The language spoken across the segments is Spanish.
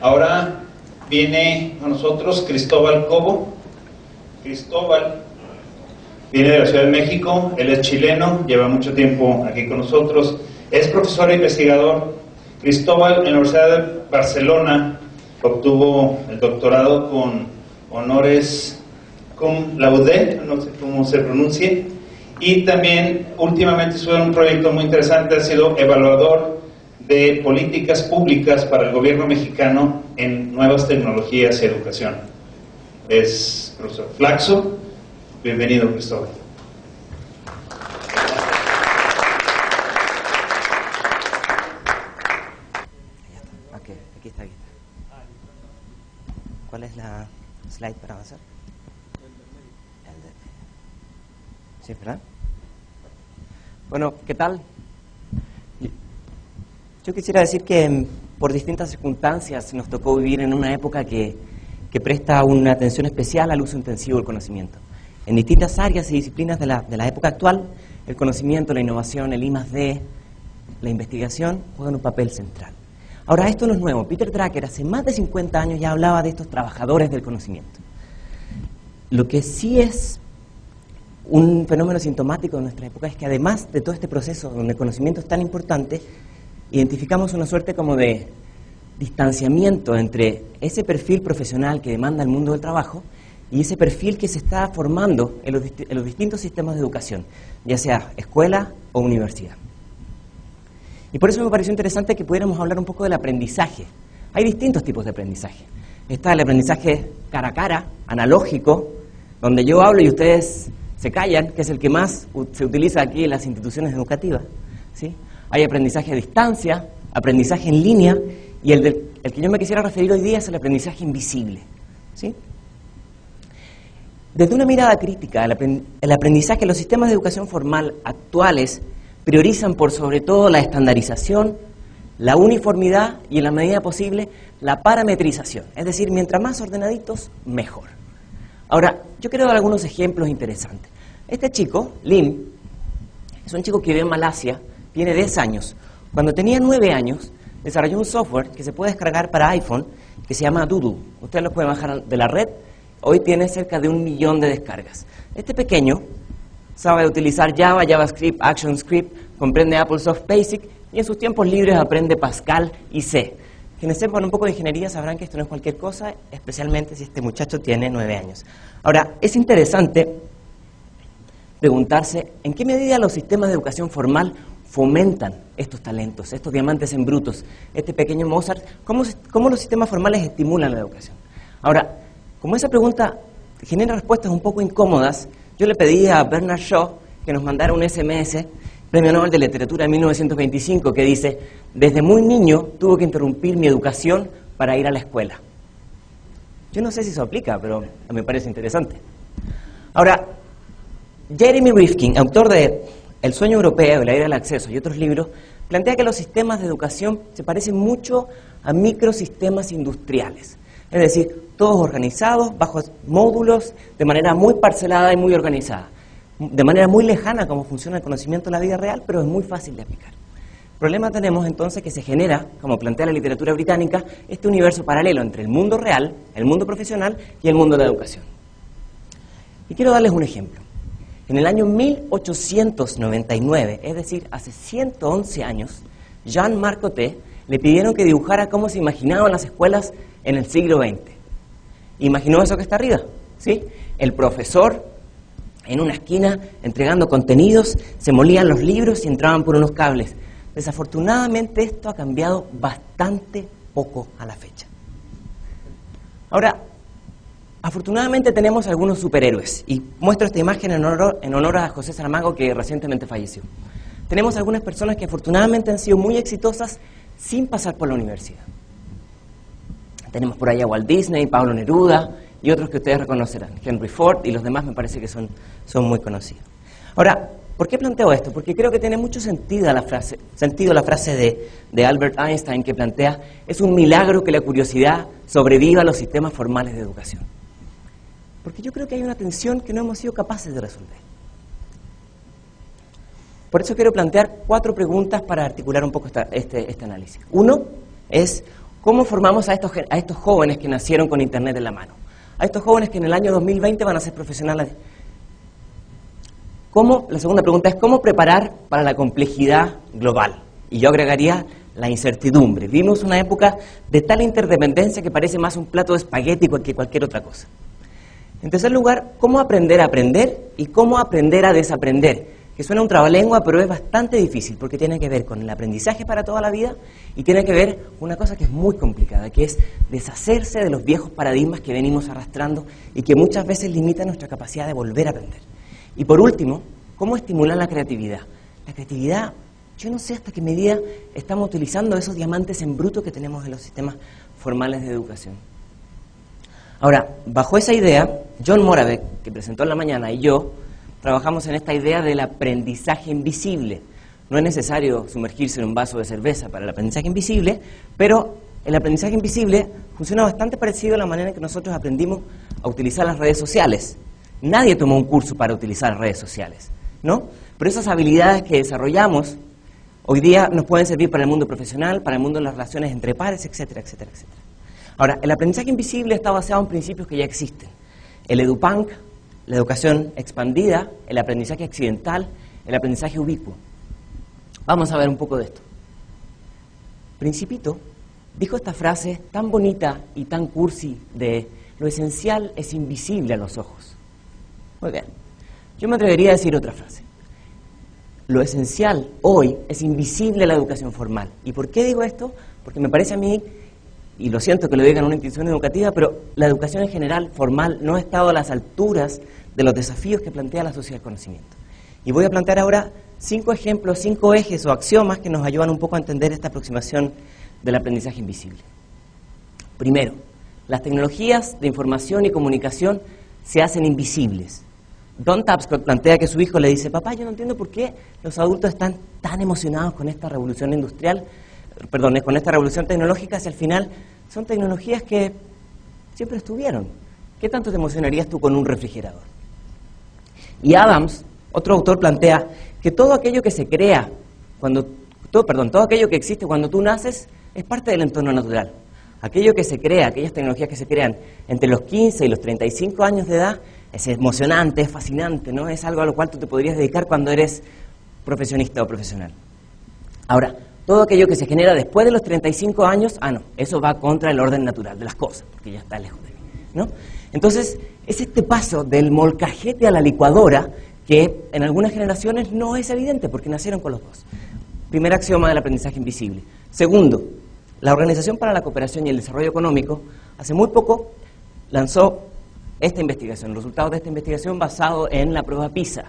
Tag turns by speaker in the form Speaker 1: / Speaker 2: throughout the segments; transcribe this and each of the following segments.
Speaker 1: Ahora viene a nosotros Cristóbal Cobo. Cristóbal viene de la Ciudad de México, él es chileno, lleva mucho tiempo aquí con nosotros, es profesor e investigador. Cristóbal en la Universidad de Barcelona obtuvo el doctorado con honores cum laude, no sé cómo se pronuncie, y también últimamente estuvo en un proyecto muy interesante, ha sido evaluador de políticas públicas para el gobierno mexicano en nuevas tecnologías y educación. Es profesor Flaxo. Bienvenido, Cristóbal.
Speaker 2: Ok, aquí está. ¿Cuál es la slide para avanzar? Sí, ¿verdad? Bueno, ¿qué tal? Yo quisiera decir que por distintas circunstancias nos tocó vivir en una época que presta una atención especial al uso intensivo del conocimiento. En distintas áreas y disciplinas de la época actual, el conocimiento, la innovación, el I+D, la investigación juegan un papel central. Ahora, esto no es nuevo. Peter Drucker hace más de 50 años ya hablaba de estos trabajadores del conocimiento. Lo que sí es un fenómeno sintomático de nuestra época es que además de todo este proceso donde el conocimiento es tan importante, identificamos una suerte como de distanciamiento entre ese perfil profesional que demanda el mundo del trabajo y ese perfil que se está formando en los distintos sistemas de educación, ya sea escuela o universidad. Y por eso me pareció interesante que pudiéramos hablar un poco del aprendizaje. Hay distintos tipos de aprendizaje. Está el aprendizaje cara a cara, analógico, donde yo hablo y ustedes se callan, que es el que más se utiliza aquí en las instituciones educativas, ¿sí? Hay aprendizaje a distancia, aprendizaje en línea, y el que yo me quisiera referir hoy día es el aprendizaje invisible, ¿sí? Desde una mirada crítica, el aprendizaje, los sistemas de educación formal actuales priorizan por sobre todo la estandarización, la uniformidad y, en la medida posible, la parametrización. Es decir, mientras más ordenaditos, mejor. Ahora, yo quiero dar algunos ejemplos interesantes. Este chico, Lim, es un chico que vive en Malasia, tiene 10 años. Cuando tenía 9 años, desarrolló un software que se puede descargar para iPhone, que se llama Doodle. Ustedes lo pueden bajar de la red. Hoy tiene cerca de 1 millón de descargas. Este pequeño sabe utilizar Java, JavaScript, ActionScript, comprende Applesoft Basic y en sus tiempos libres aprende Pascal y C. Quienes sepan un poco de ingeniería sabrán que esto no es cualquier cosa, especialmente si este muchacho tiene 9 años. Ahora, es interesante preguntarse en qué medida los sistemas de educación formal fomentan estos talentos, estos diamantes en brutos, este pequeño Mozart, cómo los sistemas formales estimulan la educación. Ahora, como esa pregunta genera respuestas un poco incómodas, yo le pedí a Bernard Shaw que nos mandara un SMS, Premio Nobel de Literatura de 1925, que dice: desde muy niño tuve que interrumpir mi educación para ir a la escuela. Yo no sé si eso aplica, pero me parece interesante. Ahora, Jeremy Rifkin, autor de El sueño europeo, El aire del acceso y otros libros, plantea que los sistemas de educación se parecen mucho a microsistemas industriales. Es decir, todos organizados bajo módulos de manera muy parcelada y muy organizada. De manera muy lejana como funciona el conocimiento en la vida real, pero es muy fácil de aplicar. El problema tenemos entonces que se genera, como plantea la literatura británica, este universo paralelo entre el mundo real, el mundo profesional y el mundo de la educación. Y quiero darles un ejemplo. En el año 1899, es decir, hace 111 años, Jean-Marc Coté le pidieron que dibujara cómo se imaginaban las escuelas en el siglo XX. ¿Imaginó eso que está arriba? ¿Sí? El profesor en una esquina entregando contenidos, se molían los libros y entraban por unos cables. Desafortunadamente esto ha cambiado bastante poco a la fecha. Ahora, afortunadamente tenemos algunos superhéroes, y muestro esta imagen en honor a José Saramago, que recientemente falleció. Tenemos algunas personas que afortunadamente han sido muy exitosas sin pasar por la universidad. Tenemos por ahí a Walt Disney, Pablo Neruda y otros que ustedes reconocerán, Henry Ford, y los demás me parece que son muy conocidos. Ahora, ¿por qué planteo esto? Porque creo que tiene mucho sentido la frase de Albert Einstein, que plantea: es un milagro que la curiosidad sobreviva a los sistemas formales de educación. Porque yo creo que hay una tensión que no hemos sido capaces de resolver. Por eso quiero plantear 4 preguntas para articular un poco este análisis. Uno es: ¿cómo formamos a estos jóvenes que nacieron con Internet en la mano? A estos jóvenes que en el año 2020 van a ser profesionales. La segunda pregunta es, ¿cómo preparar para la complejidad global? Y yo agregaría la incertidumbre. Vivimos una época de tal interdependencia que parece más un plato de espagueti que cualquier otra cosa. En tercer lugar, ¿cómo aprender a aprender y cómo aprender a desaprender? Que suena un trabalengua, pero es bastante difícil porque tiene que ver con el aprendizaje para toda la vida y tiene que ver con una cosa que es muy complicada, que es deshacerse de los viejos paradigmas que venimos arrastrando y que muchas veces limitan nuestra capacidad de volver a aprender. Y por último, ¿cómo estimular la creatividad? La creatividad, yo no sé hasta qué medida estamos utilizando esos diamantes en bruto que tenemos en los sistemas formales de educación. Ahora, bajo esa idea, John Moravec, que presentó en la mañana, y yo trabajamos en esta idea del aprendizaje invisible. No es necesario sumergirse en un vaso de cerveza para el aprendizaje invisible, pero el aprendizaje invisible funciona bastante parecido a la manera en que nosotros aprendimos a utilizar las redes sociales. Nadie tomó un curso para utilizar las redes sociales, ¿no? Pero esas habilidades que desarrollamos hoy día nos pueden servir para el mundo profesional, para el mundo de las relaciones entre pares, etcétera, etcétera, etcétera. Ahora, el aprendizaje invisible está basado en principios que ya existen. El EduPunk, la educación expandida, el aprendizaje accidental, el aprendizaje ubicuo. Vamos a ver un poco de esto. Principito dijo esta frase tan bonita y tan cursi de lo esencial es invisible a los ojos. Muy bien. Yo me atrevería a decir otra frase. Lo esencial hoy es invisible a la educación formal. ¿Y por qué digo esto? Porque me parece a mí, y lo siento que lo digan en una institución educativa, pero la educación en general formal no ha estado a las alturas de los desafíos que plantea la sociedad del conocimiento. Y voy a plantear ahora 5 ejemplos, 5 ejes o axiomas que nos ayudan un poco a entender esta aproximación del aprendizaje invisible. Primero, las tecnologías de información y comunicación se hacen invisibles. Don Tapscott plantea que su hijo le dice, papá, yo no entiendo por qué los adultos están tan emocionados con esta revolución industrial, con esta revolución tecnológica, si al final son tecnologías que siempre estuvieron. ¿Qué tanto te emocionarías tú con un refrigerador? Y Adams, otro autor, plantea que todo aquello que se crea, todo aquello que existe cuando tú naces, es parte del entorno natural. Aquello que se crea, aquellas tecnologías que se crean entre los 15 y los 35 años de edad, es emocionante, es fascinante, ¿no? Es algo a lo cual tú te podrías dedicar cuando eres profesionista o profesional. Ahora, todo aquello que se genera después de los 35 años, no, eso va contra el orden natural de las cosas, porque ya está lejos de mí, ¿no? Entonces, es este paso del molcajete a la licuadora que en algunas generaciones no es evidente, porque nacieron con los dos. Primer axioma del aprendizaje invisible. Segundo, la Organización para la Cooperación y el Desarrollo Económico hace muy poco lanzó esta investigación, los resultados de esta investigación basado en la prueba PISA.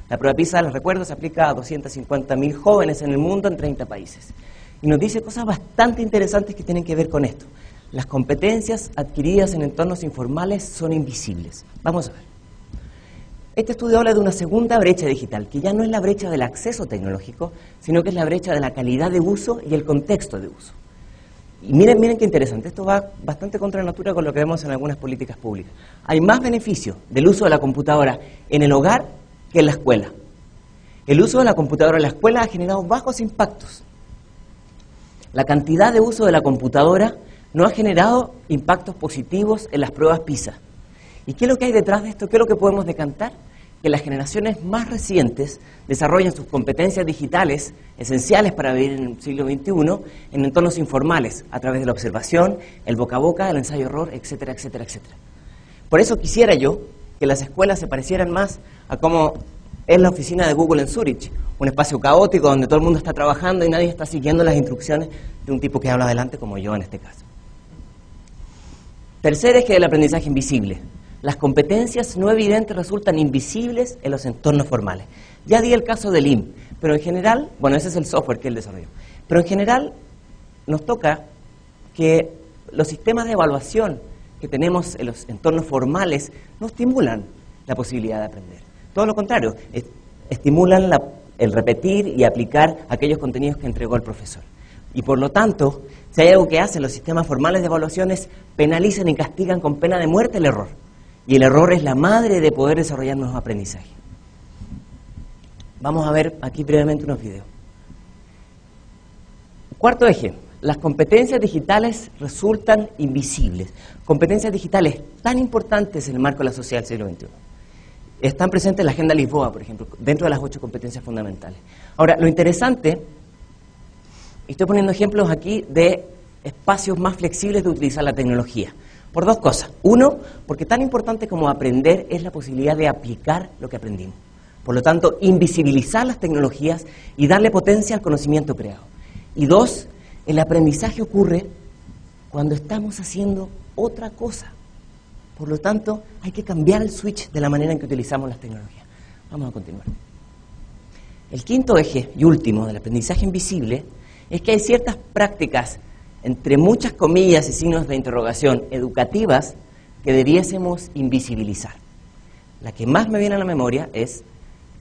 Speaker 2: La prueba PISA, les recuerdo, se aplica a 250.000 jóvenes en el mundo en 30 países. Y nos dice cosas bastante interesantes que tienen que ver con esto. Las competencias adquiridas en entornos informales son invisibles. Vamos a ver. Este estudio habla de una segunda brecha digital, que ya no es la brecha del acceso tecnológico, sino que es la brecha de la calidad de uso y el contexto de uso. Y miren qué interesante, esto va bastante contra la natura con lo que vemos en algunas políticas públicas. Hay más beneficio del uso de la computadora en el hogar que en la escuela. El uso de la computadora en la escuela ha generado bajos impactos. La cantidad de uso de la computadora no ha generado impactos positivos en las pruebas PISA. ¿Y qué es lo que hay detrás de esto? ¿Qué es lo que podemos decantar? Que las generaciones más recientes desarrollan sus competencias digitales esenciales para vivir en el siglo XXI en entornos informales, a través de la observación, el boca a boca, el ensayo-error, etcétera, etcétera, etcétera. Por eso quisiera yo que las escuelas se parecieran más a cómo es la oficina de Google en Zurich, un espacio caótico donde todo el mundo está trabajando y nadie está siguiendo las instrucciones de un tipo que habla adelante como yo en este caso. Tercer eje del aprendizaje invisible. Las competencias no evidentes resultan invisibles en los entornos formales. Ya di el caso del IM, pero en general, bueno, ese es el software que él desarrolló, pero en general nos toca que los sistemas de evaluación que tenemos en los entornos formales no estimulan la posibilidad de aprender. Todo lo contrario, estimulan el repetir y aplicar aquellos contenidos que entregó el profesor. Y por lo tanto, si hay algo que hacen los sistemas formales de evaluación es penalizan y castigan con pena de muerte el error. Y el error es la madre de poder desarrollar nuevos aprendizajes. Vamos a ver aquí brevemente unos videos. Cuarto eje, las competencias digitales resultan invisibles. Competencias digitales tan importantes en el marco de la sociedad del siglo XXI. Están presentes en la Agenda Lisboa, por ejemplo, dentro de las 8 competencias fundamentales. Ahora, lo interesante, y estoy poniendo ejemplos aquí de espacios más flexibles de utilizar la tecnología, por 2 cosas. Uno, porque tan importante como aprender es la posibilidad de aplicar lo que aprendimos. Por lo tanto, invisibilizar las tecnologías y darle potencia al conocimiento creado. Y 2, el aprendizaje ocurre cuando estamos haciendo otra cosa. Por lo tanto, hay que cambiar el switch de la manera en que utilizamos las tecnologías. Vamos a continuar. El quinto eje y último del aprendizaje invisible es que hay ciertas prácticas, entre muchas comillas y signos de interrogación, educativas, que debiésemos invisibilizar. La que más me viene a la memoria es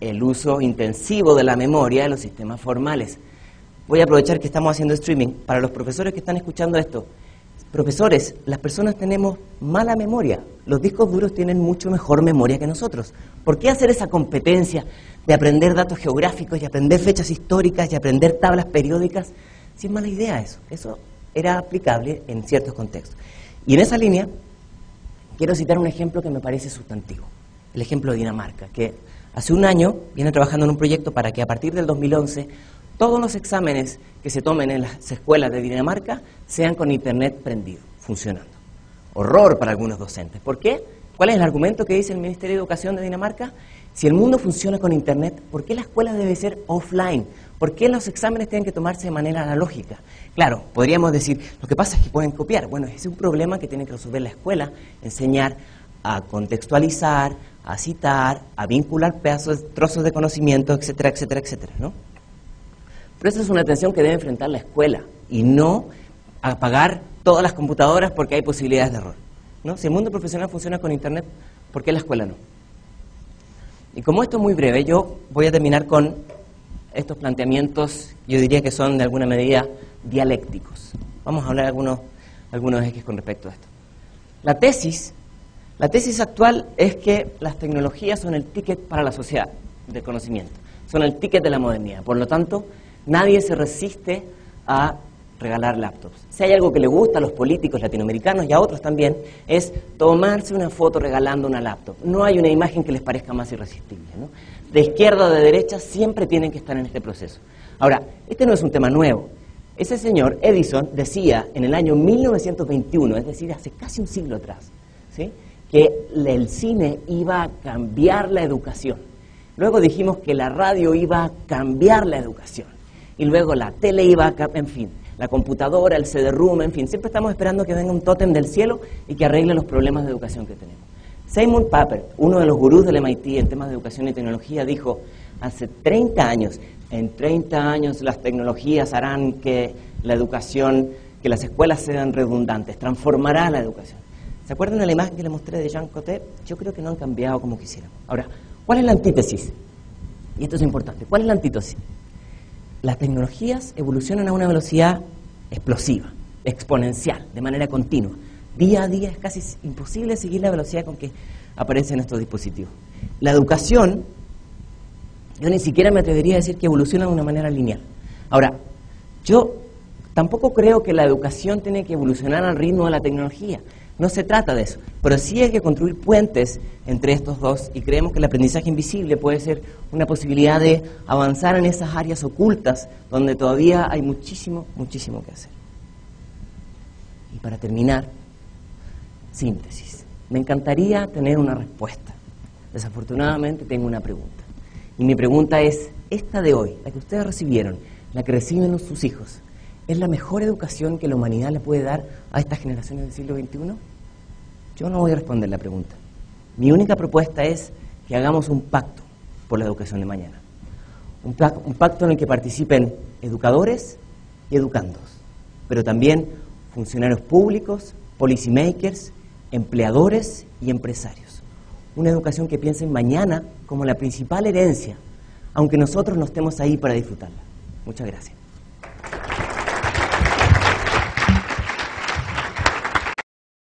Speaker 2: el uso intensivo de la memoria de los sistemas formales. Voy a aprovechar que estamos haciendo streaming. Para los profesores que están escuchando esto, profesores, las personas tenemos mala memoria. Los discos duros tienen mucho mejor memoria que nosotros. ¿Por qué hacer esa competencia de aprender datos geográficos y aprender fechas históricas y aprender tablas periódicas? Si es mala idea eso. Eso era aplicable en ciertos contextos. Y en esa línea, quiero citar un ejemplo que me parece sustantivo. El ejemplo de Dinamarca, que hace un año viene trabajando en un proyecto para que a partir del 2011 todos los exámenes que se tomen en las escuelas de Dinamarca sean con Internet prendido, funcionando. Horror para algunos docentes. ¿Por qué? ¿Cuál es el argumento que dice el Ministerio de Educación de Dinamarca? Si el mundo funciona con Internet, ¿por qué la escuela debe ser offline? ¿Por qué los exámenes tienen que tomarse de manera analógica? Claro, podríamos decir, lo que pasa es que pueden copiar. Bueno, ese es un problema que tiene que resolver la escuela, enseñar a contextualizar, a citar, a vincular trozos de conocimiento, etcétera, etcétera, etcétera, ¿no? Pero esa es una tensión que debe enfrentar la escuela y no apagar todas las computadoras porque hay posibilidades de error, ¿no? Si el mundo profesional funciona con Internet, ¿por qué la escuela no? Y como esto es muy breve, yo voy a terminar con estos planteamientos, yo diría que son de alguna medida dialécticos. Vamos a hablar de algunos ejes con respecto a esto. La tesis actual es que las tecnologías son el ticket para la sociedad del conocimiento, son el ticket de la modernidad. Por lo tanto, nadie se resiste a regalar laptops. Si hay algo que le gusta a los políticos latinoamericanos y a otros también, es tomarse una foto regalando una laptop. No hay una imagen que les parezca más irresistible, ¿no? De izquierda o de derecha siempre tienen que estar en este proceso. Ahora, este no es un tema nuevo. Ese señor Edison decía en el año 1921, es decir, hace casi un siglo atrás, ¿sí?, que el cine iba a cambiar la educación. Luego dijimos que la radio iba a cambiar la educación. Y luego la tele iba a cambiar, en fin, la computadora, el CD-ROOM, en fin. Siempre estamos esperando que venga un tótem del cielo y que arregle los problemas de educación que tenemos. Simon Papert, uno de los gurús del MIT en temas de educación y tecnología, dijo hace 30 años, en 30 años las tecnologías harán que la educación, que las escuelas sean redundantes, transformará la educación. ¿Se acuerdan de la imagen que les mostré de Jean Coté? Yo creo que no han cambiado como quisiéramos. Ahora, ¿cuál es la antítesis? Y esto es importante. ¿Cuál es la antítesis? Las tecnologías evolucionan a una velocidad explosiva, exponencial, de manera continua. Día a día es casi imposible seguir la velocidad con que aparecen estos dispositivos. La educación, yo ni siquiera me atrevería a decir que evoluciona de una manera lineal. Ahora, yo tampoco creo que la educación tiene que evolucionar al ritmo de la tecnología. No se trata de eso, pero sí hay que construir puentes entre estos dos y creemos que el aprendizaje invisible puede ser una posibilidad de avanzar en esas áreas ocultas donde todavía hay muchísimo, muchísimo que hacer. Y para terminar, síntesis. Me encantaría tener una respuesta. Desafortunadamente tengo una pregunta. Y mi pregunta es, esta de hoy, la que ustedes recibieron, la que reciben sus hijos, ¿es la mejor educación que la humanidad le puede dar a estas generaciones del siglo XXI? Yo no voy a responder la pregunta. Mi única propuesta es que hagamos un pacto por la educación de mañana. Un pacto en el que participen educadores y educandos, pero también funcionarios públicos, policymakers, empleadores y empresarios. Una educación que piense en mañana como la principal herencia, aunque nosotros no estemos ahí para disfrutarla. Muchas gracias.